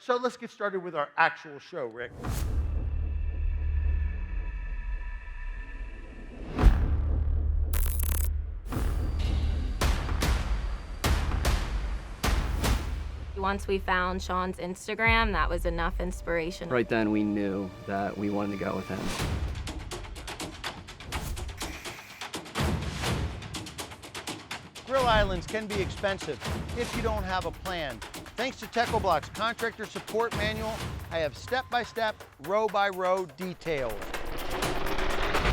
So let's get started with our actual show, Rick. Once we found Sean's Instagram, that was enough inspiration. Right then, we knew that we wanted to go with him. Grill islands can be expensive if you don't have a plan. Thanks to Techo-Bloc's Contractor Support Manual, I have step-by-step, row-by-row details.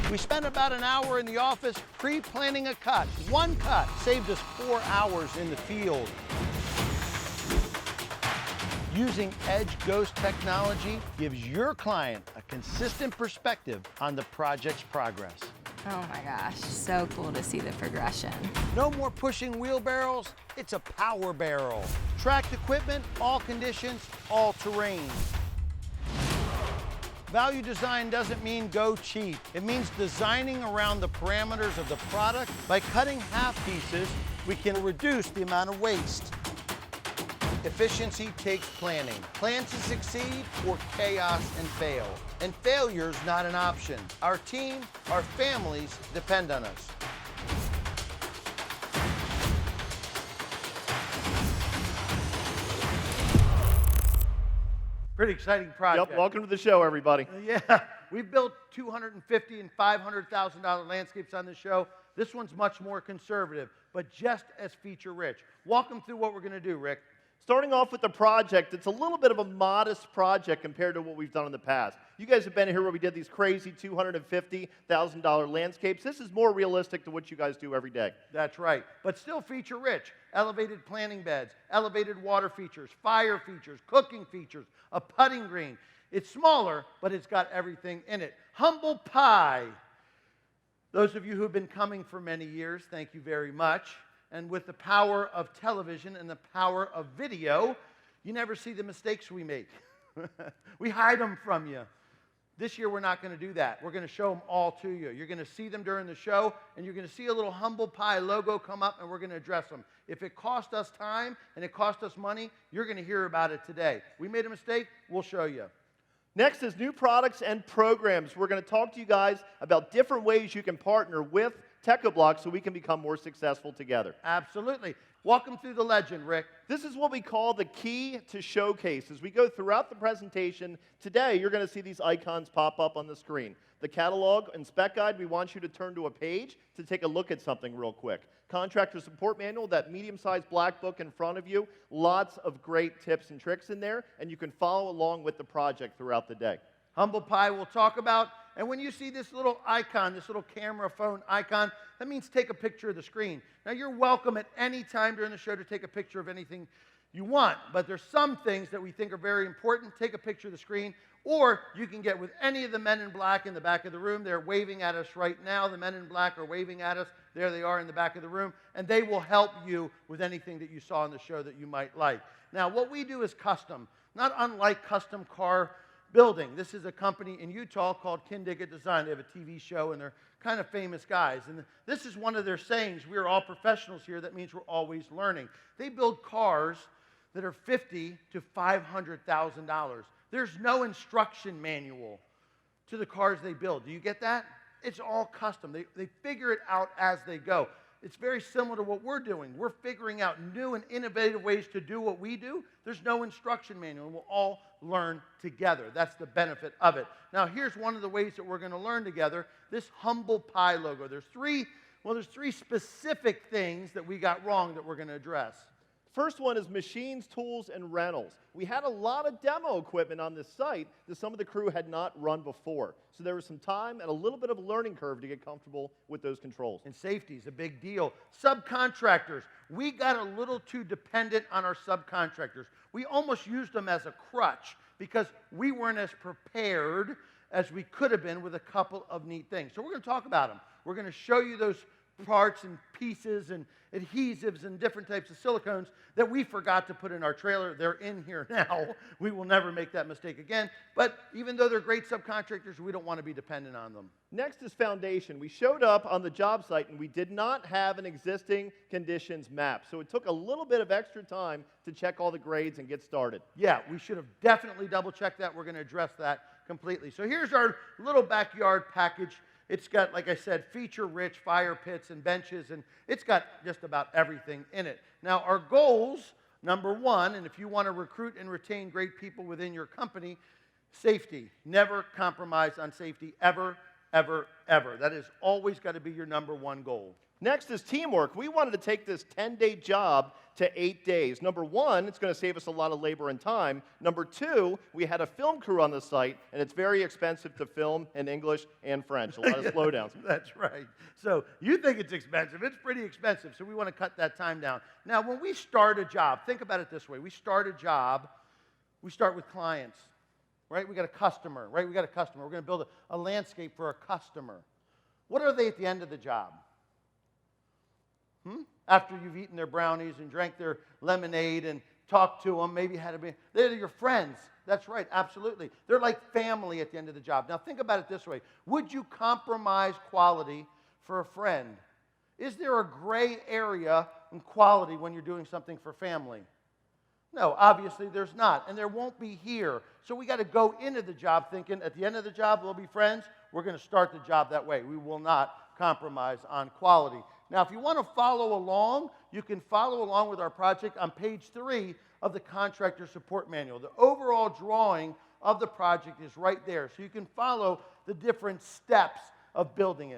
We spent about an hour in the office pre-planning a cut. One cut saved us 4 hours in the field. Using Edge Ghost technology gives your client a consistent perspective on the project's progress. Oh my gosh, so cool to see the progression. No more pushing wheelbarrows, it's a power barrel. Tracked equipment, all conditions, all terrain. Value design doesn't mean go cheap. It means designing around the parameters of the product. By cutting half pieces, we can reduce the amount of waste. Efficiency takes planning. Plan to succeed or chaos and fail. And failure's not an option. Our team, our families depend on us. Pretty exciting project. Yep, welcome to the show, everybody. Yeah, we've built $250,000 and $500,000 landscapes on this show. This one's much more conservative, but just as feature-rich. Walk them through what we're going to do, Rick. Starting off with the project, it's a little bit of a modest project compared to what we've done in the past. You guys have been here where we did these crazy $250,000 landscapes. This is more realistic to what you guys do every day. That's right, but still feature-rich. Elevated planting beds, elevated water features, fire features, cooking features, a putting green. It's smaller, but it's got everything in it. Humble pie. Those of you who've been coming for many years, thank you very much. And with the power of television and the power of video, you never see the mistakes we make. We hide them from you. This year, we're not going to do that. We're going to show them all to you. You're going to see them during the show, and you're going to see a little Humble Pie logo come up, and we're going to address them. If it cost us time and it cost us money, you're going to hear about it today. We made a mistake, we'll show you. Next is new products and programs. We're going to talk to you guys about different ways you can partner with Techo-Bloc so we can become more successful together. Absolutely. Walk them through the legend, Rick. This is what we call the key to showcase. As we go throughout the presentation, today you're going to see these icons pop up on the screen. The catalog and spec guide, we want you to turn to a page to take a look at something real quick. Contractor support manual, that medium-sized black book in front of you, lots of great tips and tricks in there, and you can follow along with the project throughout the day. Humble Pie we'll talk about. And when you see this little icon, this little camera phone icon, that means take a picture of the screen. Now, you're welcome at any time during the show to take a picture of anything you want, but there's some things that we think are very important. Take a picture of the screen, or you can get with any of the men in black in the back of the room. They're waving at us right now. The men in black are waving at us. There they are in the back of the room, and they will help you with anything that you saw on the show that you might like. Now, what we do is custom, not unlike custom car building. This is a company in Utah called Kindigit Design. They have a TV show, and they're kind of famous guys. And this is one of their sayings. We're all professionals here. That means we're always learning. They build cars that are $50,000 to $500,000. There's no instruction manual to the cars they build. Do you get that? It's all custom. They figure it out as they go. It's very similar to what we're doing. We're figuring out new and innovative ways to do what we do. There's no instruction manual, and we'll all learn together. That's the benefit of it. Now, here's one of the ways that we're going to learn together, this Humble Pie logo. There's three specific things that we got wrong that we're going to address. First one is machines, tools, and rentals. We had a lot of demo equipment on this site that some of the crew had not run before. So there was some time and a little bit of a learning curve to get comfortable with those controls. And safety is a big deal. Subcontractors. We got a little too dependent on our subcontractors. We almost used them as a crutch because we weren't as prepared as we could have been with a couple of neat things. So we're going to talk about them. We're going to show you those parts and pieces and adhesives and different types of silicones that we forgot to put in our trailer. They're in here now. We will never make that mistake again. But even though they're great subcontractors, we don't want to be dependent on them. Next is foundation. We showed up on the job site and we did not have an existing conditions map. So it took a little bit of extra time to check all the grades and get started. Yeah, we should have definitely double-checked that. We're going to address that completely. So here's our little backyard package. It's got, like I said, feature-rich fire pits and benches, and it's got just about everything in it. Now, our goals, number one, and if you want to recruit and retain great people within your company, safety. Never compromise on safety, ever, ever, ever. That has always got to be your number one goal. Next is teamwork. We wanted to take this 10-day job to 8 days. Number one, it's going to save us a lot of labor and time. Number two, we had a film crew on the site, and it's very expensive to film in English and French. A lot of slowdowns. That's right. So you think it's expensive. It's pretty expensive, so we want to cut that time down. Now, when we start a job, think about it this way. We start a job, we start with clients, right? We got a customer, right? We got a customer. We're going to build a landscape for a customer. What are they at the end of the job? After you've eaten their brownies and drank their lemonade and talked to them, maybe had a beer. They're your friends. That's right, absolutely. They're like family at the end of the job. Now think about it this way. Would you compromise quality for a friend? Is there a gray area in quality when you're doing something for family? No, obviously there's not, and there won't be here. So we got to go into the job thinking at the end of the job we'll be friends. We're going to start the job that way. We will not compromise on quality. Now, if you want to follow along, you can follow along with our project on page 3 of the Contractor Support Manual. The overall drawing of the project is right there, so you can follow the different steps of building it.